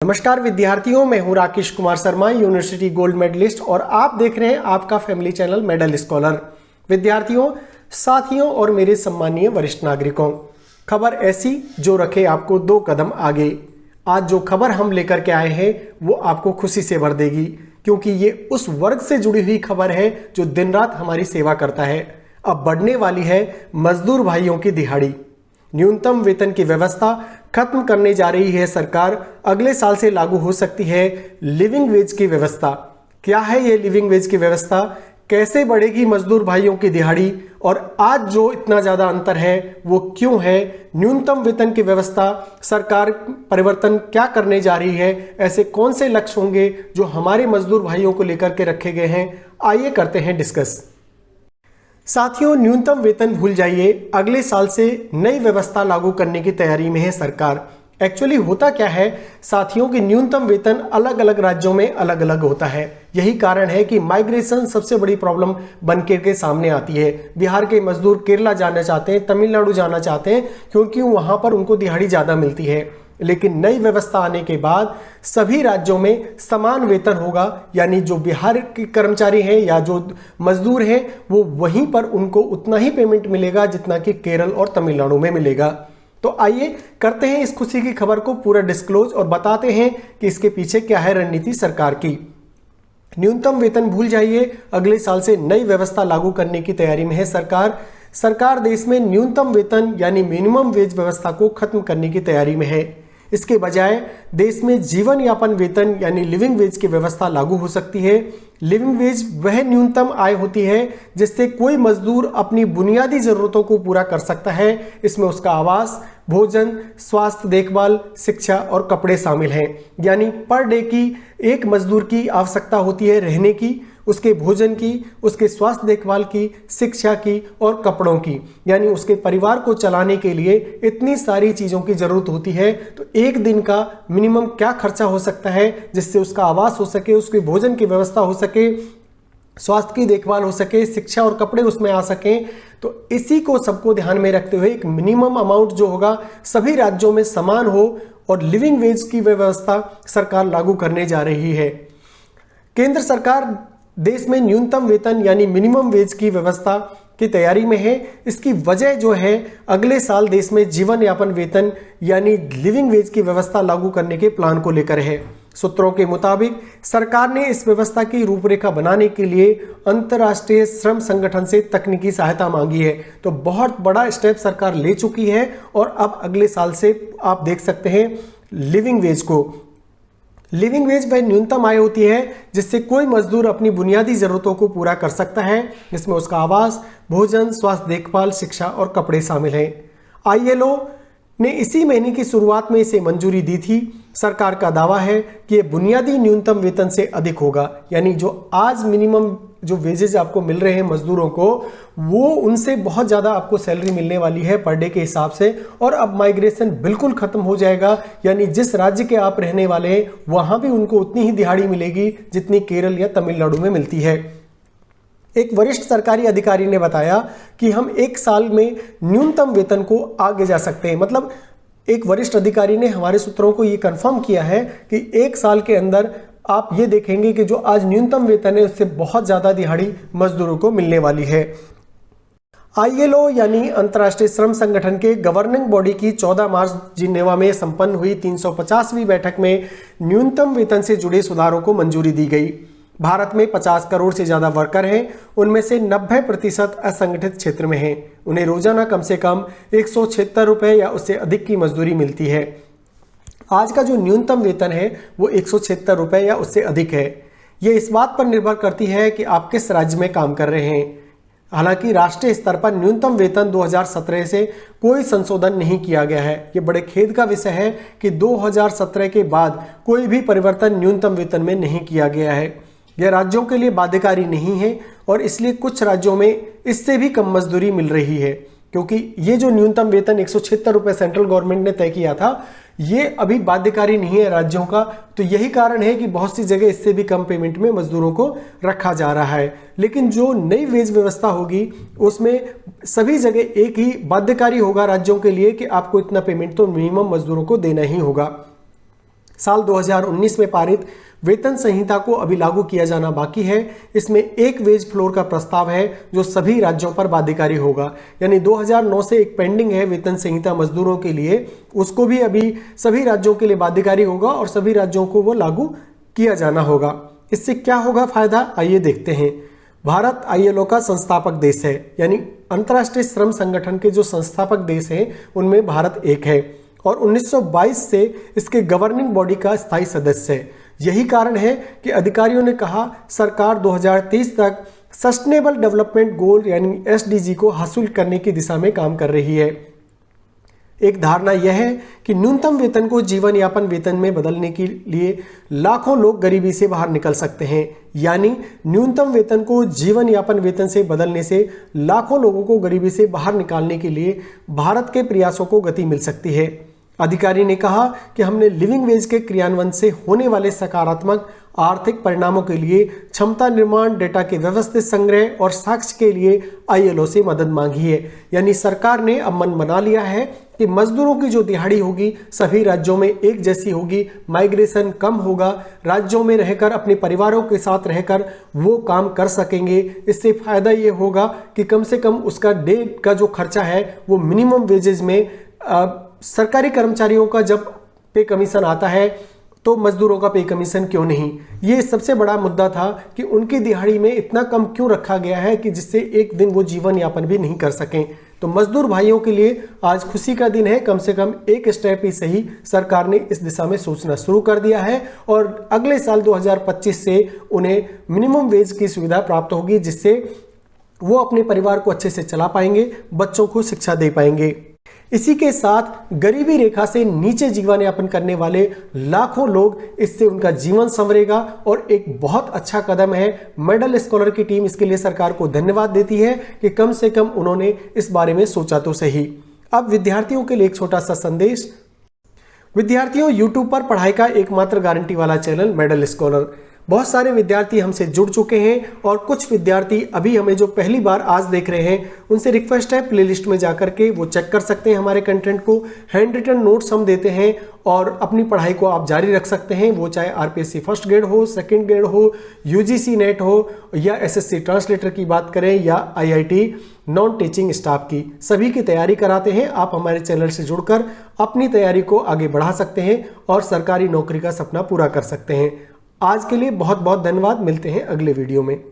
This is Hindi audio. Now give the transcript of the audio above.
नमस्कार विद्यार्थियों, मैं हूं Rakesh Kumar Sharma, university gold medalist और आप देख रहे हैं आपका फैमिली चैनल मेडल स्कॉलर। विद्यार्थियों, साथियों और मेरे सम्मानीय वरिष्ठ नागरिकों, खबर ऐसी जो रखे आपको 2 कदम आगे। आज जो खबर हम लेकर के आए हैं वो आपको खुशी से भर देगी, क्योंकि ये उस वर्ग से जुड़ी हुई खबर है जो दिन रात हमारी सेवा करता है। अब बढ़ने वाली है मजदूर भाइयों की दिहाड़ी। न्यूनतम वेतन की व्यवस्था खत्म करने जा रही है सरकार। अगले साल से लागू हो सकती है लिविंग वेज की व्यवस्था। क्या है ये लिविंग वेज की व्यवस्था, कैसे बढ़ेगी मजदूर भाइयों की दिहाड़ी और आज जो इतना ज़्यादा अंतर है वो क्यों है, न्यूनतम वेतन की व्यवस्था सरकार परिवर्तन क्या करने जा रही है, ऐसे कौन से लक्ष्य होंगे जो हमारे मजदूर भाइयों को लेकर के रखे गए हैं, आइए करते हैं डिस्कस। साथियों, न्यूनतम वेतन भूल जाइए, अगले साल से नई व्यवस्था लागू करने की तैयारी में है सरकार। एक्चुअली होता क्या है साथियों कि न्यूनतम वेतन अलग अलग राज्यों में अलग अलग होता है। यही कारण है कि माइग्रेशन सबसे बड़ी प्रॉब्लम बन के सामने आती है। बिहार के मजदूर केरला जाना चाहते हैं, तमिलनाडु जाना चाहते हैं, क्योंकि वहां पर उनको दिहाड़ी ज़्यादा मिलती है। लेकिन नई व्यवस्था आने के बाद सभी राज्यों में समान वेतन होगा, यानी जो बिहार के कर्मचारी हैं या जो मजदूर हैं वो वहीं पर उनको उतना ही पेमेंट मिलेगा जितना कि केरल और तमिलनाडु में मिलेगा। तो आइए करते हैं इस खुशी की खबर को पूरा डिस्क्लोज और बताते हैं कि इसके पीछे क्या है रणनीति सरकार की। न्यूनतम वेतन भूल जाइए, अगले साल से नई व्यवस्था लागू करने की तैयारी में है सरकार। सरकार देश में न्यूनतम वेतन यानी मिनिमम वेज व्यवस्था को खत्म करने की तैयारी में है। इसके बजाय देश में जीवन यापन वेतन यानी लिविंग वेज की व्यवस्था लागू हो सकती है। लिविंग वेज वह न्यूनतम आय होती है जिससे कोई मजदूर अपनी बुनियादी जरूरतों को पूरा कर सकता है। इसमें उसका आवास, भोजन, स्वास्थ्य देखभाल, शिक्षा और कपड़े शामिल हैं। यानी पर डे की एक मजदूर की आवश्यकता होती है रहने की, उसके भोजन की, उसके स्वास्थ्य देखभाल की, शिक्षा की और कपड़ों की, यानी उसके परिवार को चलाने के लिए इतनी सारी चीज़ों की ज़रूरत होती है। तो एक दिन का मिनिमम क्या खर्चा हो सकता है जिससे उसका आवास हो सके, उसके भोजन की व्यवस्था हो सके, स्वास्थ्य की देखभाल हो सके, शिक्षा और कपड़े उसमें आ सकें। तो इसी को सबको ध्यान में रखते हुए एक मिनिमम अमाउंट जो होगा सभी राज्यों में समान हो और लिविंग वेज की व्यवस्था सरकार लागू करने जा रही है। केंद्र सरकार देश में न्यूनतम वेतन यानी मिनिमम वेज की व्यवस्था की तैयारी में है। इसकी वजह जो है अगले साल देश में जीवन यापन वेतन यानी लिविंग वेज की व्यवस्था लागू करने के प्लान को लेकर है। सूत्रों के मुताबिक सरकार ने इस व्यवस्था की रूपरेखा बनाने के लिए अंतर्राष्ट्रीय श्रम संगठन से तकनीकी सहायता मांगी है। तो बहुत बड़ा स्टेप सरकार ले चुकी है और अब अगले साल से आप देख सकते हैं लिविंग वेज को। लिविंग वेज वह न्यूनतम आय होती है जिससे कोई मजदूर अपनी बुनियादी जरूरतों को पूरा कर सकता है, जिसमें उसका आवास, भोजन, स्वास्थ्य देखभाल, शिक्षा और कपड़े शामिल हैं। ILO ने इसी महीने की शुरुआत में इसे मंजूरी दी थी। सरकार का दावा है कि यह बुनियादी न्यूनतम वेतन से अधिक होगा, यानी जो आज मिनिमम जो वेजेज आपको मिल रहे हैं मजदूरों को, वो उनसे बहुत ज़्यादा आपको सैलरी मिलने वाली है पर डे के हिसाब से। और अब माइग्रेशन बिल्कुल खत्म हो जाएगा, यानी जिस राज्य के आप रहने वाले हैं वहाँ भी उनको उतनी ही दिहाड़ी मिलेगी जितनी केरल या तमिलनाडु में मिलती है। एक वरिष्ठ सरकारी अधिकारी ने बताया कि हम 1 साल में न्यूनतम वेतन को आगे जा सकते हैं। मतलब एक वरिष्ठ अधिकारी ने हमारे सूत्रों को ये कंफर्म किया है कि 1 साल के अंदर आप ये देखेंगे कि जो आज न्यूनतम वेतन है उससे बहुत ज़्यादा दिहाड़ी मजदूरों को मिलने वाली है। ILO यानी अंतर्राष्ट्रीय श्रम संगठन के गवर्निंग बॉडी की 14 मार्च जिनेवा में संपन्न हुई 350वीं बैठक में न्यूनतम वेतन से जुड़े सुधारों को मंजूरी दी गई। भारत में 50 करोड़ से ज़्यादा वर्कर हैं, उनमें से 90% असंगठित क्षेत्र में हैं। उन्हें रोजाना कम से कम 176 रुपये या उससे अधिक की मजदूरी मिलती है। आज का जो न्यूनतम वेतन है वो 176 रुपये या उससे अधिक है। ये इस बात पर निर्भर करती है कि आप किस राज्य में काम कर रहे हैं। हालांकि राष्ट्रीय स्तर पर न्यूनतम वेतन 2017 से कोई संशोधन नहीं किया गया है। ये बड़े खेद का विषय है कि 2017 के बाद कोई भी परिवर्तन न्यूनतम वेतन में नहीं किया गया है। यह राज्यों के लिए बाध्यकारी नहीं है और इसलिए कुछ राज्यों में इससे भी कम मजदूरी मिल रही है, क्योंकि ये जो न्यूनतम वेतन 176 रुपये सेंट्रल गवर्नमेंट ने तय किया था ये अभी बाध्यकारी नहीं है राज्यों का। तो यही कारण है कि बहुत सी जगह इससे भी कम पेमेंट में मजदूरों को रखा जा रहा है। लेकिन जो नई वेज व्यवस्था होगी उसमें सभी जगह एक ही बाध्यकारी होगा राज्यों के लिए कि आपको इतना पेमेंट तो मिनिमम मजदूरों को देना ही होगा। साल 2019 में पारित वेतन संहिता को अभी लागू किया जाना बाकी है। इसमें एक वेज फ्लोर का प्रस्ताव है जो सभी राज्यों पर बाध्यकारी होगा। यानी 2009 से एक पेंडिंग है वेतन संहिता मजदूरों के लिए, उसको भी अभी सभी राज्यों के लिए बाध्यकारी होगा और सभी राज्यों को वो लागू किया जाना होगा। इससे क्या होगा फायदा, आइए देखते हैं। भारत ILO का संस्थापक देश है, यानी अंतर्राष्ट्रीय श्रम संगठन के जो संस्थापक देश हैं उनमें भारत एक है और 1922 से इसके गवर्निंग बॉडी का स्थायी सदस्य है। यही कारण है कि अधिकारियों ने कहा सरकार 2030 तक सस्टेनेबल डेवलपमेंट गोल यानी SDG को हासिल करने की दिशा में काम कर रही है। एक धारणा यह है कि न्यूनतम वेतन को जीवन यापन वेतन में बदलने के लिए लाखों लोग गरीबी से बाहर निकल सकते हैं। यानी न्यूनतम वेतन को जीवन यापन वेतन से बदलने से लाखों लोगों को गरीबी से बाहर निकालने के लिए भारत के प्रयासों को गति मिल सकती है। अधिकारी ने कहा कि हमने लिविंग वेज के क्रियान्वयन से होने वाले सकारात्मक आर्थिक परिणामों के लिए क्षमता निर्माण, डेटा के व्यवस्थित संग्रह और साक्ष्य के लिए ILO से मदद मांगी है। यानी सरकार ने अब मन बना लिया है कि मजदूरों की जो दिहाड़ी होगी सभी राज्यों में एक जैसी होगी, माइग्रेशन कम होगा, राज्यों में रहकर अपने परिवारों के साथ रहकर वो काम कर सकेंगे। इससे फायदा ये होगा कि कम से कम उसका डे का जो खर्चा है वो मिनिमम वेजेस में सरकारी कर्मचारियों का जब पे कमीशन आता है तो मजदूरों का पे कमीशन क्यों नहीं, ये सबसे बड़ा मुद्दा था कि उनकी दिहाड़ी में इतना कम क्यों रखा गया है कि जिससे एक दिन वो जीवन यापन भी नहीं कर सकें। तो मजदूर भाइयों के लिए आज खुशी का दिन है, कम से कम एक स्टेप ही सही सरकार ने इस दिशा में सोचना शुरू कर दिया है और अगले साल 2025 से उन्हें मिनिमम वेज की सुविधा प्राप्त होगी, जिससे वो अपने परिवार को अच्छे से चला पाएंगे, बच्चों को शिक्षा दे पाएंगे। इसी के साथ गरीबी रेखा से नीचे जीवन यापन करने वाले लाखों लोग, इससे उनका जीवन संवरेगा और एक बहुत अच्छा कदम है। मेडल स्कॉलर की टीम इसके लिए सरकार को धन्यवाद देती है कि कम से कम उन्होंने इस बारे में सोचा तो सही। अब विद्यार्थियों के लिए एक छोटा सा संदेश। विद्यार्थियों, यूट्यूब पर पढ़ाई का एकमात्र गारंटी वाला चैनल मेडल स्कॉलर। बहुत सारे विद्यार्थी हमसे जुड़ चुके हैं और कुछ विद्यार्थी अभी हमें जो पहली बार आज देख रहे हैं उनसे रिक्वेस्ट है प्लेलिस्ट में जाकर के वो चेक कर सकते हैं हमारे कंटेंट को। हैंड रिटन नोट्स हम देते हैं और अपनी पढ़ाई को आप जारी रख सकते हैं, वो चाहे RPSC फर्स्ट ग्रेड हो, सेकंड ग्रेड हो, UGC नेट हो या SSC ट्रांसलेटर की बात करें या IIT नॉन टीचिंग स्टाफ की, सभी की तैयारी कराते हैं। आप हमारे चैनल से जुड़कर अपनी तैयारी को आगे बढ़ा सकते हैं और सरकारी नौकरी का सपना पूरा कर सकते हैं। आज के लिए बहुत बहुत धन्यवाद, मिलते हैं अगले वीडियो में।